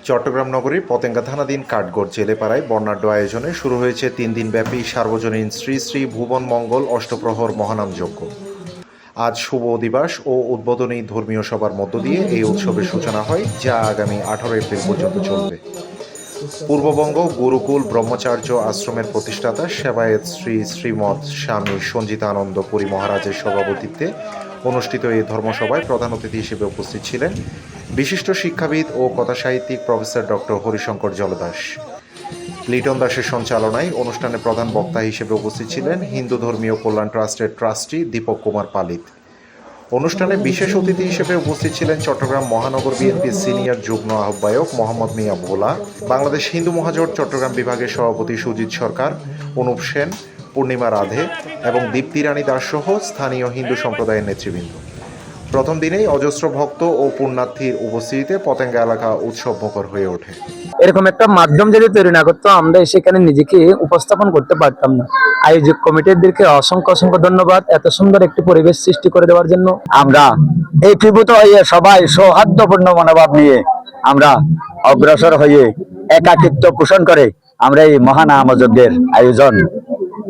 চট্টগ্রাম নগরীর পতেঙ্গা থানাধীন কাঠগড় জেলেপাড়ায় বর্ণাঢ্য আয়োজনে শুরু হয়েছে ৩ দিনব্যাপী সার্বজনীন শ্রী শ্রী ভুবন মঙ্গল অষ্টপ্রহর মহানাম যজ্ঞ। আজ শুভ দিবস ও উদ্বোধনী ধর্মীয় সভার মধ্য দিয়ে এই উৎসবের সূচনা হয়, যা আগামী 18 এপ্রিল পর্যন্ত চলবে। পূর্ববঙ্গ গুরুকুল ব্রহ্মচার্য আশ্রমের প্রতিষ্ঠাতা সেবায়েত শ্রী শ্রীমৎ স্বামী সঞ্জিতানন্দ পুরী মহারাজের সভাপতিত্বে অনুষ্ঠিত এই ধর্মসভায় প্রধান অতিথি হিসেবে উপস্থিত ছিলেন বিশিষ্ট শিক্ষাবিদ ও কথাসাহিত্যিক প্রফেসর ডক্টর হরিশঙ্কর জলদাস। লিটন দাসের সঞ্চালনায় অনুষ্ঠানে প্রধান বক্তা হিসেবে উপস্থিত ছিলেন হিন্দু ধর্মীয় কল্যাণ ট্রাস্টের ট্রাস্টি দীপক কুমার পালিত। অনুষ্ঠানে বিশেষ অতিথি হিসেবে উপস্থিত ছিলেন চট্টগ্রাম মহানগর বিএনপির সিনিয়র যুগ্ম আহ্বায়ক মোহাম্মদ মিয়া ভোলা, বাংলাদেশ হিন্দু মহাজোট চট্টগ্রাম বিভাগের সভাপতি সুজিত সরকার, অনুপ সেন, পূর্ণিমা রাধে এবং দীপ্তি রানী দাস সহ স্থানীয় হিন্দু সম্প্রদায়ের নেতৃবৃন্দ। প্রথম দিনেই অজস্র ভক্ত ও পুণ্যার্থীর উপস্থিতিতে পতেঙ্গা এলাকা উৎসবমুখর হয়ে ওঠে। এরকম একটা মাধ্যম যদি তৈরি না করতো, আমরা সেখানে নিজেকে উপস্থাপন করতে পারতাম না। আয়োজক কমিটিদেরকে অসংখ্য অসংখ্য ধন্যবাদ এত সুন্দর একটি পরিবেশ সৃষ্টি করে দেওয়ার জন্য। আমরা একীভূত হয়ে সবাই সৌহার্দ্যপূর্ণ মনোভাব নিয়ে আমরা অগ্রসর হয়ে একাকিত্ব পোষণ করে আমরা এই মহানাম যজ্ঞের আয়োজন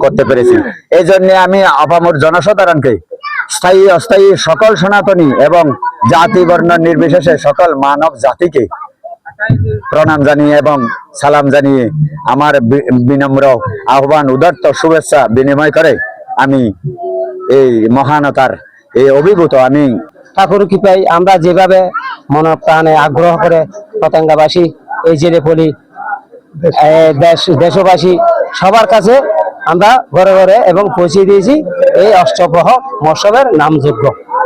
করতে পেরেছি। এই জন্য আমি আপামর জনসাধারণকে স্থায়ী অস্থায়ী সকল সনাতনী এবং জাতি বর্ণ নির্বিশেষে সকল মানব জাতিকে প্রণাম জানিয়ে এবং সালাম জানিয়ে আমার বিনম্র আহ্বান উদার্ত শুভেচ্ছা বিনিময় করে আমি এই মহানতার এই অভিভূত আমি ঠাকুর কৃপায় আমরা যেভাবে মন প্রাণে আগ্রহ করে পতেঙ্গাবাসী, এই জেলেপলি দেশবাসী সবার কাছে আমরা ঘরে ঘরে এবং পৌঁছে দিয়েছি এই অষ্টপ্রহর মহোৎসবের নামযজ্ঞ।